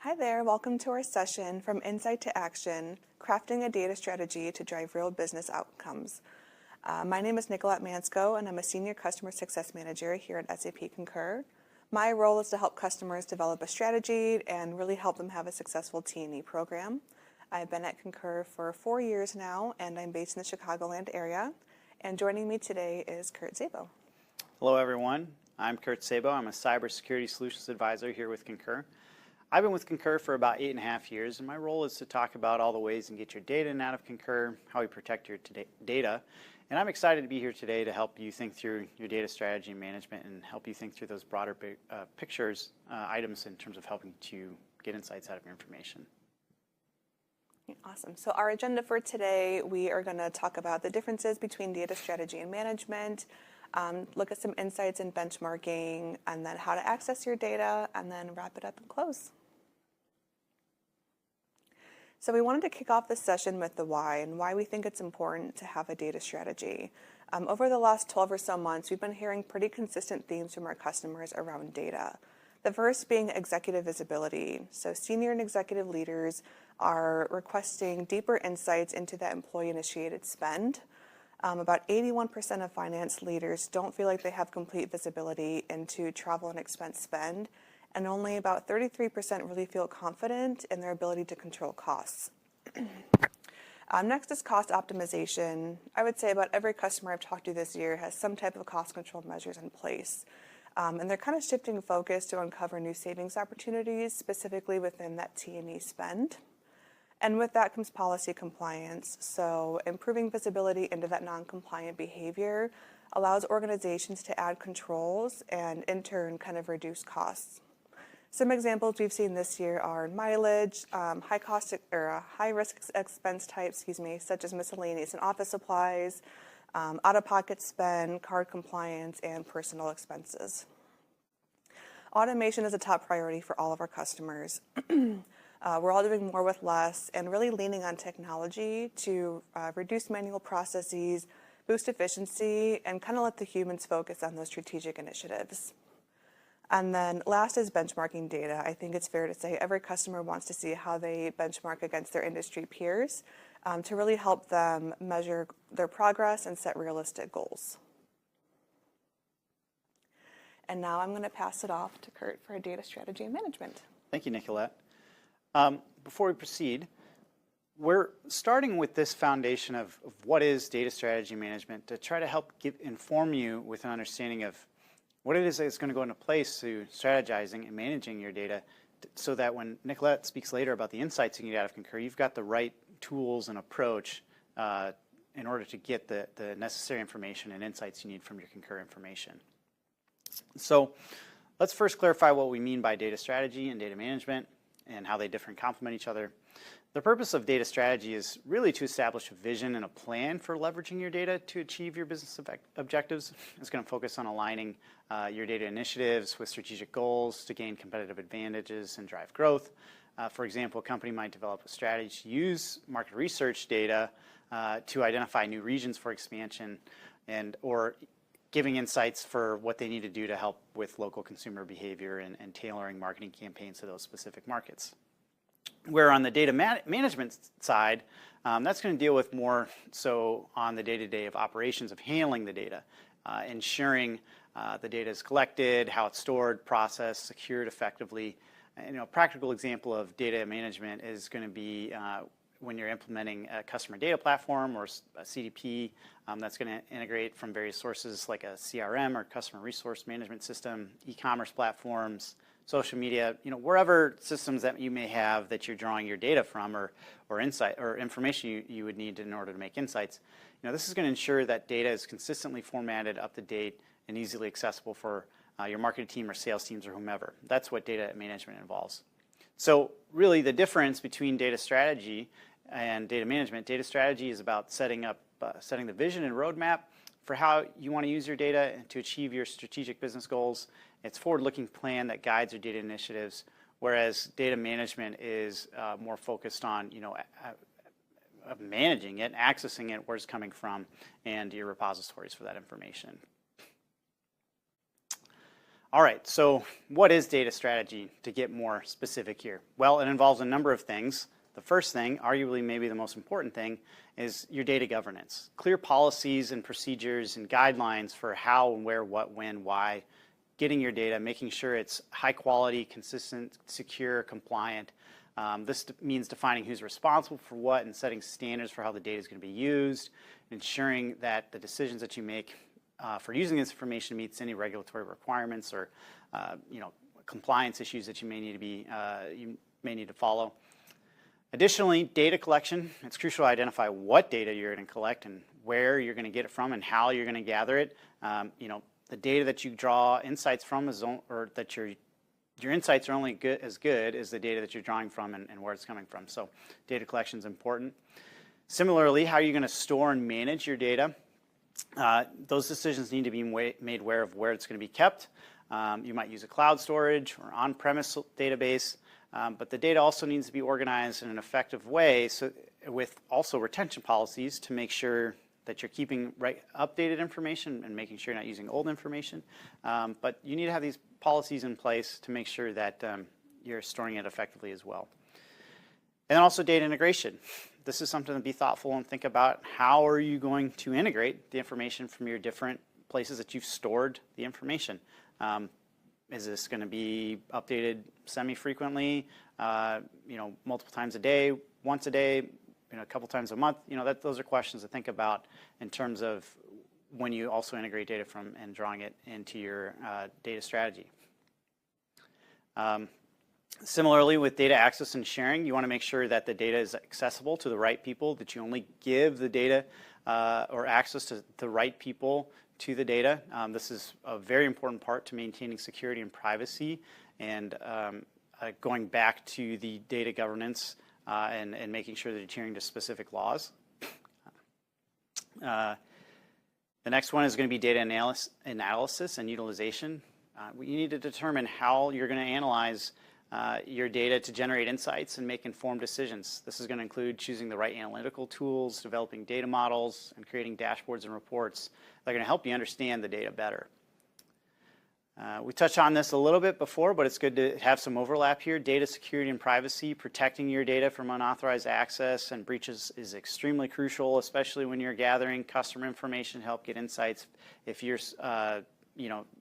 Hi there, welcome to our session, From Insight to Action, Crafting a Data Strategy to Drive Real Business Outcomes. My name is Nicholette Manczko, and I'm a Senior Customer Success Manager here at SAP Concur. My role is to help customers develop a strategy and really help them have a successful T&E program. I've been at Concur for 4 years now, and I'm based in the Chicagoland area. And joining me today is Curt Szabo. Hello, everyone. I'm Curt Szabo. I'm a Cybersecurity Solutions Advisor here with Concur. I've been with Concur for about 8.5 years, and my role is to talk about all the ways you can get your data in and out of Concur, how we protect your data. And I'm excited to be here today to help you think through your data strategy and management and help you think through those broader pictures, items in terms of helping to get insights out of your information. Awesome. So our agenda for today, we are going to talk about the differences between data strategy and management, look at some insights and benchmarking, and then how to access your data, and then wrap it up and close. So we wanted to kick off this session with the why and why we think it's important to have a data strategy. Over the last 12 or so months, we've been hearing pretty consistent themes from our customers around data. The first being executive visibility. So senior and executive leaders are requesting deeper insights into that employee-initiated spend. About 81% of finance leaders don't feel like they have complete visibility into travel and expense spend, and only about 33% really feel confident in their ability to control costs. Next is cost optimization. I would say about every customer I've talked to this year has some type of cost control measures in place. And they're kind of shifting focus to uncover new savings opportunities, specifically within that T&E spend. And with that comes policy compliance. So improving visibility into that non-compliant behavior allows organizations to add controls and in turn kind of reduce costs. Some examples we've seen this year are mileage, high-risk expense types, such as miscellaneous and office supplies, out-of-pocket spend, card compliance, and personal expenses. Automation is a top priority for all of our customers. We're all doing more with less and really leaning on technology to reduce manual processes, boost efficiency, and kind of let the humans focus on those strategic initiatives. And then last is benchmarking data. I think it's fair to say every customer wants to see how they benchmark against their industry peers to really help them measure their progress and set realistic goals. And now I'm going to pass it off to Curt for data strategy and management. Thank you, Nicolette. Before we proceed, we're starting with this foundation of what is data strategy management to try to help inform you with an understanding of what it is that's going to go into place to strategizing and managing your data so that when Nicolette speaks later about the insights you can get out of Concur, you've got the right tools and approach in order to get the necessary information and insights you need from your Concur information. So let's first clarify what we mean by data strategy and data management and how they differ and complement each other. The purpose of data strategy is really to establish a vision and a plan for leveraging your data to achieve your business objectives. It's going to focus on aligning your data initiatives with strategic goals to gain competitive advantages and drive growth. For example, a company might develop a strategy to use market research data to identify new regions for expansion or giving insights for what they need to do to help with local consumer behavior and tailoring marketing campaigns to those specific markets. Where on the data management side, that's going to deal with more so on the day-to-day of operations of handling the data, ensuring the data is collected, how it's stored, processed, secured effectively. And, a practical example of data management is going to be when you're implementing a customer data platform or a CDP that's going to integrate from various sources like a CRM or customer resource management system, e-commerce platforms, social media, wherever systems that you may have that you're drawing your data from or insight or information you would need in order to make insights. This is going to ensure that data is consistently formatted, up to date, and easily accessible for your marketing team or sales teams or whomever. That's what data management involves. So really the difference between data strategy and data management, data strategy is about setting the vision and roadmap for how you want to use your data to achieve your strategic business goals. It's a forward-looking plan that guides your data initiatives, whereas data management is more focused on managing it, accessing it, where it's coming from, and your repositories for that information. All right, so what is data strategy, to get more specific here? Well, it involves a number of things. The first thing, arguably maybe the most important thing, is your data governance. Clear policies and procedures and guidelines for how and where, what, when, why, getting your data, making sure it's high quality, consistent, secure, compliant. This means defining who's responsible for what and setting standards for how the data is going to be used, ensuring that the decisions that you make for using this information meets any regulatory requirements or compliance issues that you may need to follow. Additionally, data collection. It's crucial to identify what data you're going to collect and where you're going to get it from and how you're going to gather it. The data that you draw insights from or that your insights are only as good as the data that you're drawing from and where it's coming from. So data collection is important. Similarly, how are you going to store and manage your data? Those decisions need to be made aware of where it's going to be kept. You might use a cloud storage or on-premise database, but the data also needs to be organized in an effective way, so with also retention policies to make sure that you're keeping updated information and making sure you're not using old information. But you need to have these policies in place to make sure that you're storing it effectively as well. And then also data integration. This is something to be thoughtful and think about. How are you going to integrate the information from your different places that you've stored the information? Is this going to be updated semi-frequently, multiple times a day, once a day, a couple times a month? Those are questions to think about in terms of when you also integrate data from and drawing it into your data strategy. Similarly, with data access and sharing, you want to make sure that the data is accessible to the right people, that you only give the data or access to the right people to the data. This is a very important part to maintaining security and privacy, and going back to the data governance and making sure that you're adhering to specific laws. The next one is going to be data analysis and utilization. You need to determine how you're going to analyze your data to generate insights and make informed decisions. This is going to include choosing the right analytical tools, developing data models, and creating dashboards and reports that are going to help you understand the data better. We touched on this a little bit before, but it's good to have some overlap here. Data security and privacy, protecting your data from unauthorized access and breaches is extremely crucial, especially when you're gathering customer information to help get insights. If you're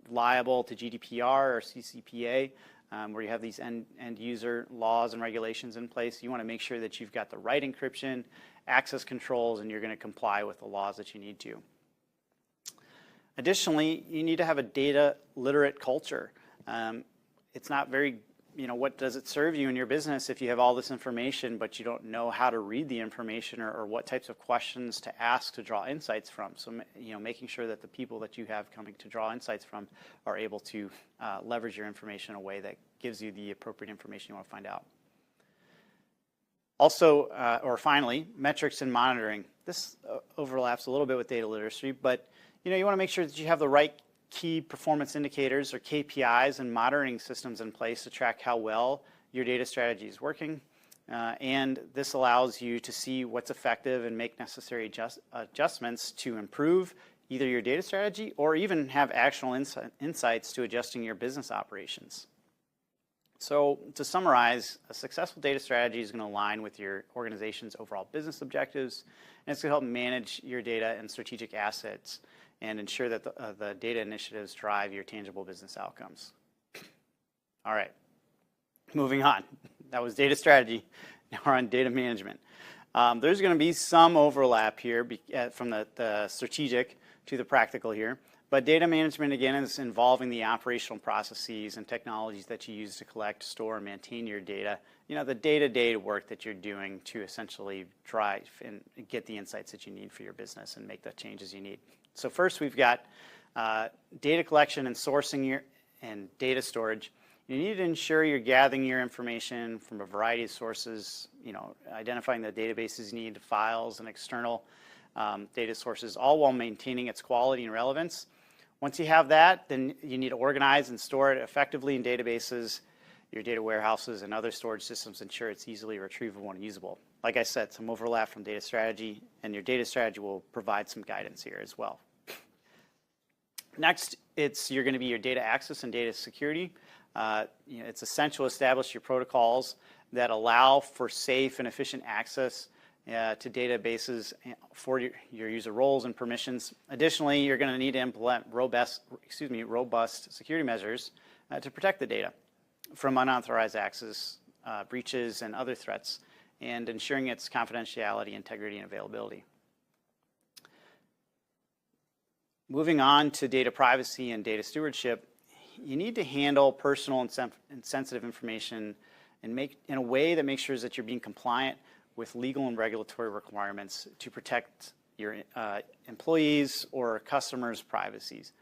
liable to GDPR or CCPA, where you have these end user laws and regulations in place, you want to make sure that you've got the right encryption, access controls, and you're going to comply with the laws that you need to. Additionally, you need to have a data literate culture. It's not very, what does it serve you in your business if you have all this information, but you don't know how to read the information or what types of questions to ask to draw insights from. So, making sure that the people that you have coming to draw insights from are able to leverage your information in a way that gives you the appropriate information you want to find out. Also, or finally, metrics and monitoring. This overlaps a little bit with data literacy, but you want to make sure that you have the right key performance indicators or KPIs and monitoring systems in place to track how well your data strategy is working. And this allows you to see what's effective and make necessary adjustments to improve either your data strategy or even have actual insights to adjusting your business operations. So to summarize, a successful data strategy is going to align with your organization's overall business objectives, and it's going to help manage your data and strategic assets and ensure that the data initiatives drive your tangible business outcomes. All right, moving on. That was data strategy. Now we're on data management. There's going to be some overlap here from the strategic to the practical here. But data management, again, is involving the operational processes and technologies that you use to collect, store, and maintain your data. The day-to-day work that you're doing to essentially drive and get the insights that you need for your business and make the changes you need. So first, we've got data collection and sourcing and data storage. You need to ensure you're gathering your information from a variety of sources, identifying the databases you need, files, and external data sources, all while maintaining its quality and relevance. Once you have that, then you need to organize and store it effectively in databases, your data warehouses, and other storage systems, ensure it's easily retrievable and usable. Like I said, some overlap from data strategy, and your data strategy will provide some guidance here as well. Next, you're going to be your data access and data security. It's essential to establish your protocols that allow for safe and efficient access to databases for your user roles and permissions. Additionally, you're going to need to implement robust security measures to protect the data from unauthorized access, breaches, and other threats, and ensuring its confidentiality, integrity, and availability. Moving on to data privacy and data stewardship, you need to handle personal and sensitive information in a way that makes sure that you're being compliant with legal and regulatory requirements to protect your employees' or customers' privacies.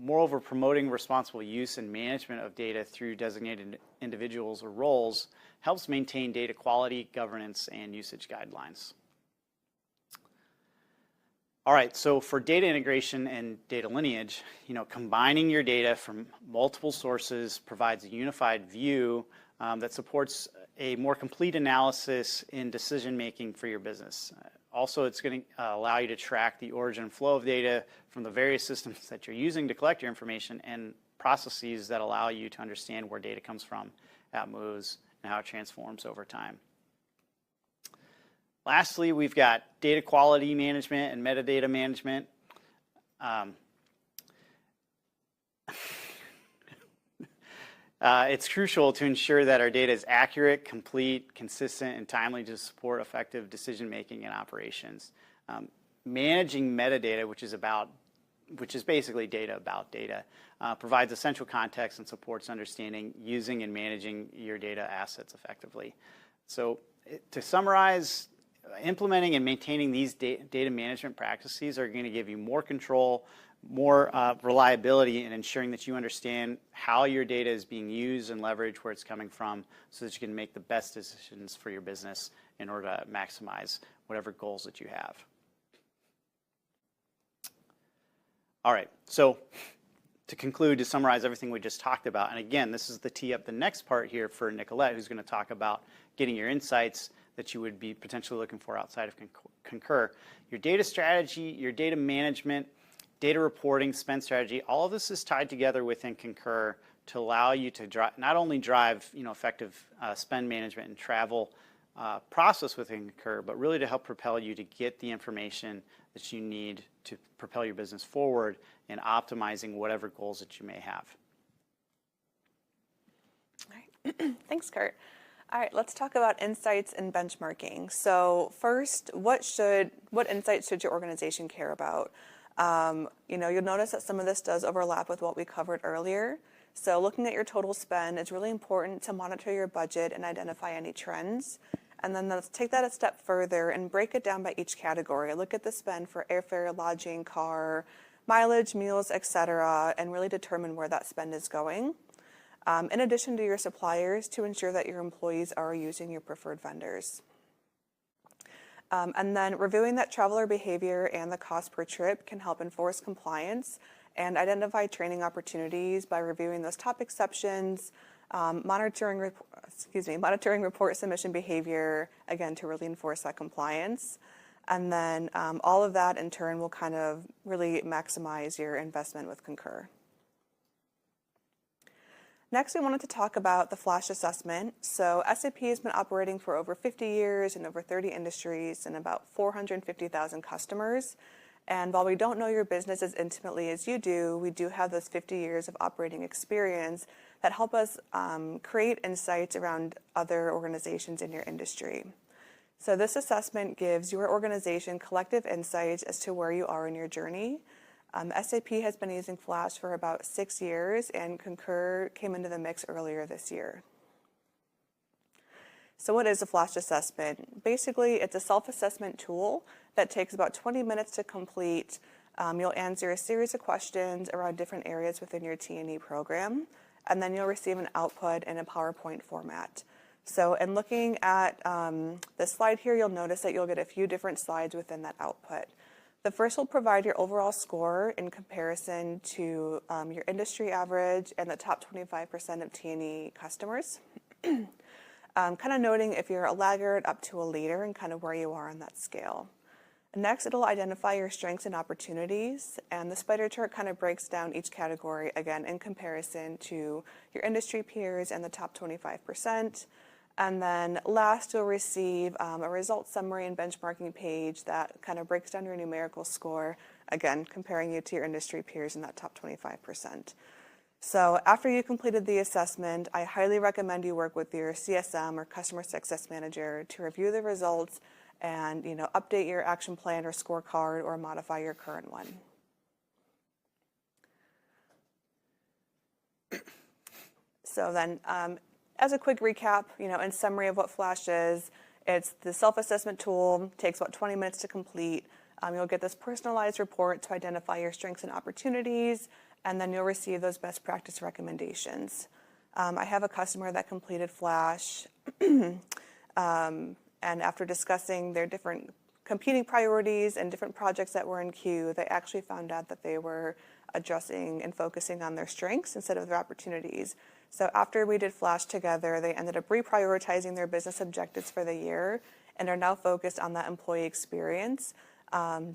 Moreover, promoting responsible use and management of data through designated individuals or roles helps maintain data quality, governance, and usage guidelines. All right, so for data integration and data lineage, combining your data from multiple sources provides a unified view that supports a more complete analysis in decision-making for your business. Also, it's going to allow you to track the origin and flow of data from the various systems that you're using to collect your information and processes that allow you to understand where data comes from, how it moves, and how it transforms over time. Lastly, we've got data quality management and metadata management. It's crucial to ensure that our data is accurate, complete, consistent, and timely to support effective decision-making and operations. Managing metadata, which is basically data about data, provides essential context and supports understanding, using, and managing your data assets effectively. So to summarize, implementing and maintaining these data management practices are going to give you more control, more reliability in ensuring that you understand how your data is being used and leveraged, where it's coming from, so that you can make the best decisions for your business in order to maximize whatever goals that you have. All right, so to conclude, to summarize everything we just talked about, and again, this is the tee up the next part here for Nicholette, who's going to talk about getting your insights that you would be potentially looking for outside of Concur. Your data strategy, your data management, data reporting, spend strategy, all of this is tied together within Concur to allow you to not only drive effective spend management and travel process within Concur, but really to help propel you to get the information that you need to propel your business forward in optimizing whatever goals that you may have. All right. Thanks, Curt. All right, let's talk about insights and benchmarking. So first, what insights should your organization care about? You'll notice that some of this does overlap with what we covered earlier. So looking at your total spend, it's really important to monitor your budget and identify any trends. And then let's take that a step further and break it down by each category. Look at the spend for airfare, lodging, car, mileage, meals, etc., and really determine where that spend is going. In addition to your suppliers, to ensure that your employees are using your preferred vendors. And then reviewing that traveler behavior and the cost per trip can help enforce compliance and identify training opportunities by reviewing those top exceptions, monitoring report submission behavior, again, to really enforce that compliance. And then all of that in turn will kind of really maximize your investment with Concur. Next, we wanted to talk about the flash assessment. So SAP has been operating for over 50 years in over 30 industries and about 450,000 customers. And while we don't know your business as intimately as you do, we do have those 50 years of operating experience that help us create insights around other organizations in your industry. So this assessment gives your organization collective insights as to where you are in your journey. SAP has been using Flash for about 6 years, and Concur came into the mix earlier this year. So what is a Flash assessment? Basically, it's a self-assessment tool that takes about 20 minutes to complete. You'll answer a series of questions around different areas within your T&E program, and then you'll receive an output in a PowerPoint format. So in looking at this slide here, you'll notice that you'll get a few different slides within that output. The first will provide your overall score in comparison to your industry average and the top 25% of T&E customers. Kind of noting if you're a laggard up to a leader and kind of where you are on that scale. Next, it'll identify your strengths and opportunities, and the spider chart kind of breaks down each category, again, in comparison to your industry peers and the top 25%. And then last, you'll receive a results summary and benchmarking page that kind of breaks down your numerical score, again, comparing you to your industry peers in that top 25%. So after you completed the assessment, I highly recommend you work with your CSM or customer success manager to review the results and update your action plan or scorecard or modify your current one. So then, as a quick recap, in summary of what Flash is, it's the self-assessment tool, takes about 20 minutes to complete. You'll get this personalized report to identify your strengths and opportunities, and then you'll receive those best practice recommendations. I have a customer that completed Flash, and after discussing their different competing priorities and different projects that were in queue, they actually found out that they were addressing and focusing on their strengths instead of their opportunities. So after we did Flash together, they ended up reprioritizing their business objectives for the year and are now focused on that employee experience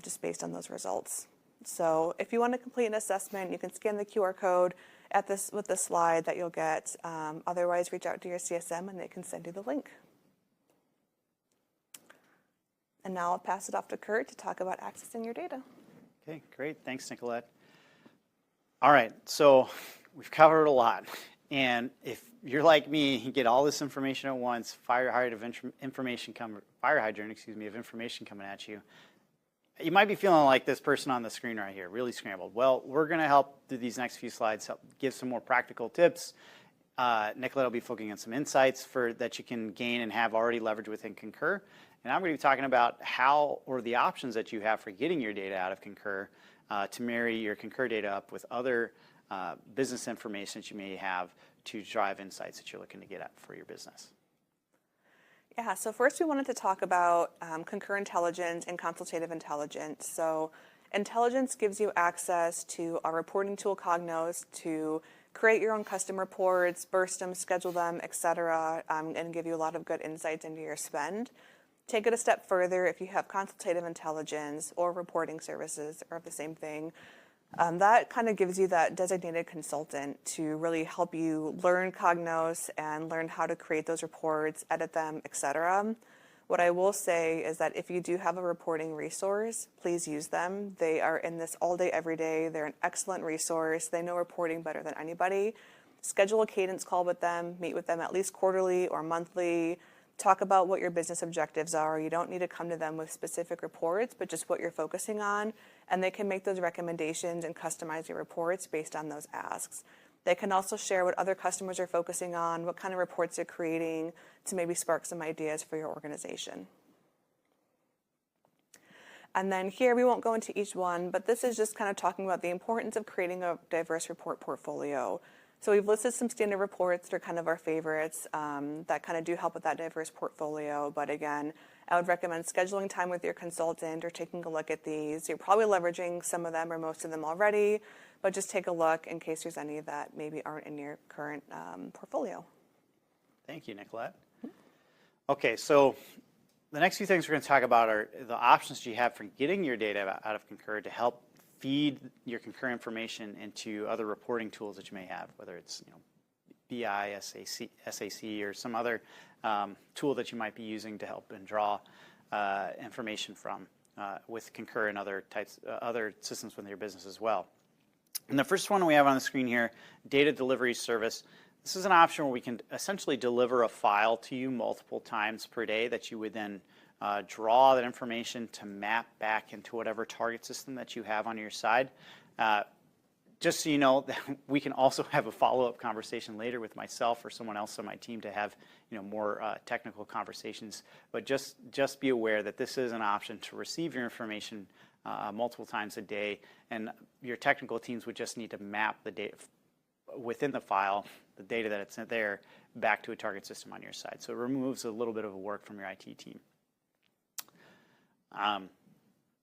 just based on those results. So if you want to complete an assessment, you can scan the QR code with the slide that you'll get. Otherwise, reach out to your CSM and they can send you the link. And now I'll pass it off to Curt to talk about accessing your data. Okay, great. Thanks, Nicholette. All right, so we've covered a lot. And if you're like me, you get all this information at once, fire hydrant of information coming at you. You might be feeling like this person on the screen right here, really scrambled. Well, we're going to help through these next few slides, help give some more practical tips. Nicholette will be focusing on some insights that you can gain and have already leveraged within Concur. And I'm going to be talking about how, or the options that you have for getting your data out of Concur to marry your Concur data up with other business information that you may have to drive insights that you're looking to get at for your business. Yeah, so first we wanted to talk about Concur Intelligence and Consultative Intelligence. So Intelligence gives you access to our reporting tool Cognos to create your own custom reports, burst them, schedule them, etc., and give you a lot of good insights into your spend. Take it a step further if you have consultative intelligence or reporting services are the same thing. That kind of gives you that designated consultant to really help you learn Cognos and learn how to create those reports, edit them, etc. What I will say is that if you do have a reporting resource, please use them. They are in this all day, every day. They're an excellent resource. They know reporting better than anybody. Schedule a cadence call with them, meet with them at least quarterly or monthly. Talk about what your business objectives are. You don't need to come to them with specific reports, but just what you're focusing on. And they can make those recommendations and customize your reports based on those asks. They can also share what other customers are focusing on, what kind of reports they're creating to maybe spark some ideas for your organization. And then here, we won't go into each one, but this is just kind of talking about the importance of creating a diverse report portfolio. So we've listed some standard reports that are kind of our favorites that kind of do help with that diverse portfolio. But again, I would recommend scheduling time with your consultant or taking a look at these. You're probably leveraging some of them or most of them already, but just take a look in case there's any that maybe aren't in your current portfolio. Thank you, Nicholette. Okay, so the next few things we're going to talk about are the options you have for getting your data out of Concur to help feed your Concur information into other reporting tools that you may have, whether it's BI, SAC, or some other tool that you might be using to help and draw information from with Concur and other systems within your business as well. And the first one we have on the screen here, data delivery service. This is an option where we can essentially deliver a file to you multiple times per day that you would then draw that information to map back into whatever target system that you have on your side. Just so you know, that we can also have a follow-up conversation later with myself or someone else on my team to have more technical conversations. But just be aware that this is an option to receive your information multiple times a day, and your technical teams would just need to map the data within the file, the data that it's in there, back to a target system on your side. So it removes a little bit of work from your IT team.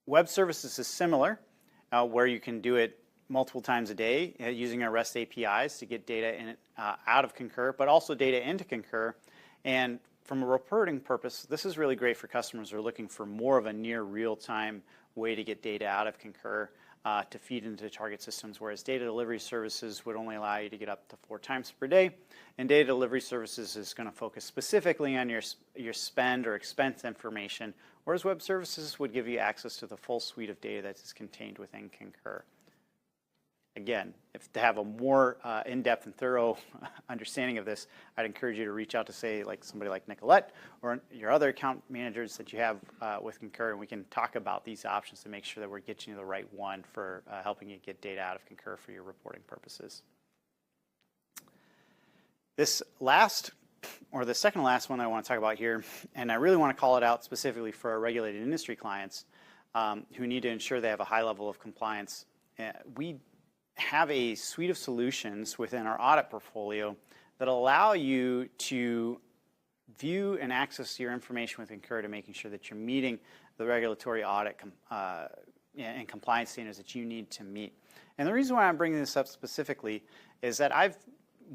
Web services is similar, where you can do it multiple times a day using our REST APIs to get data out of Concur, but also data into Concur. And from a reporting purpose, this is really great for customers who are looking for more of a near real-time way to get data out of Concur to feed into target systems, whereas data delivery services would only allow you to get up to 4 times per day. And data delivery services is going to focus specifically on your spend or expense information, whereas web services would give you access to the full suite of data that is contained within Concur. Again, to have a more in-depth and thorough understanding of this, I'd encourage you to reach out to, say, like somebody like Nicholette or your other account managers that you have with Concur, and we can talk about these options to make sure that we're getting you the right one for helping you get data out of Concur for your reporting purposes. This last, or the second to last one I want to talk about here, and I really want to call it out specifically for our regulated industry clients who need to ensure they have a high level of compliance. We have a suite of solutions within our audit portfolio that allow you to view and access your information with Concur to making sure that you're meeting the regulatory audit and compliance standards that you need to meet. And the reason why I'm bringing this up specifically is that I've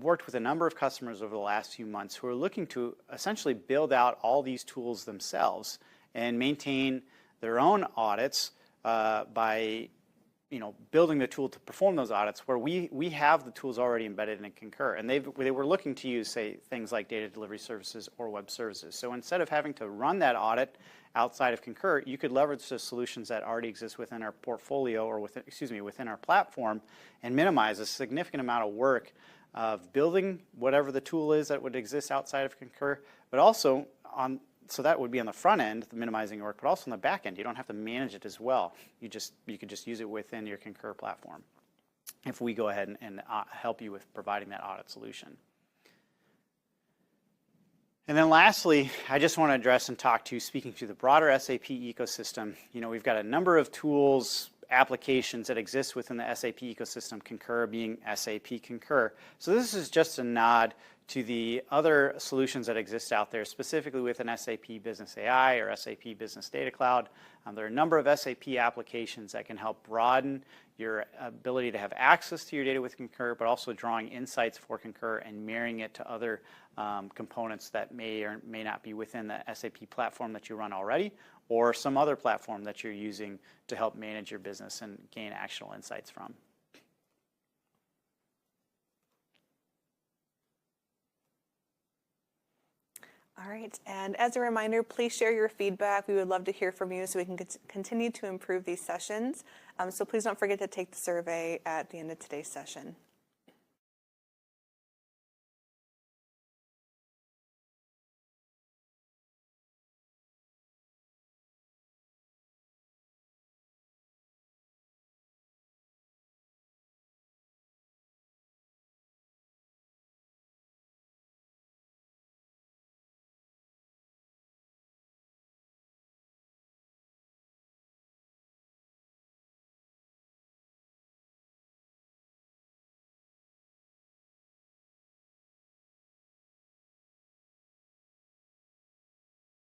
worked with a number of customers over the last few months who are looking to essentially build out all these tools themselves and maintain their own audits by building the tool to perform those audits, where we have the tools already embedded in Concur, and they were looking to use, say, things like data delivery services or web services. So instead of having to run that audit outside of Concur, you could leverage the solutions that already exist within our portfolio or within our platform and minimize a significant amount of work of building whatever the tool is that would exist outside of Concur, but also so that would be on the front end, the minimizing work, but also on the back end, you don't have to manage it as well. You could just use it within your Concur platform if we go ahead and help you with providing that audit solution. And then lastly, I just want to address and speaking to the broader SAP ecosystem. We've got a number of tools, applications that exist within the SAP ecosystem, Concur being SAP Concur. So this is just a nod to the other solutions that exist out there, specifically within SAP Business AI or SAP Business Data Cloud. There are a number of SAP applications that can help broaden your ability to have access to your data with Concur, but also drawing insights for Concur and marrying it to other components that may or may not be within the SAP platform that you run already, or some other platform that you're using to help manage your business and gain actionable insights from. All right, and as a reminder, please share your feedback. We would love to hear from you so we can continue to improve these sessions. So please don't forget to take the survey at the end of today's session.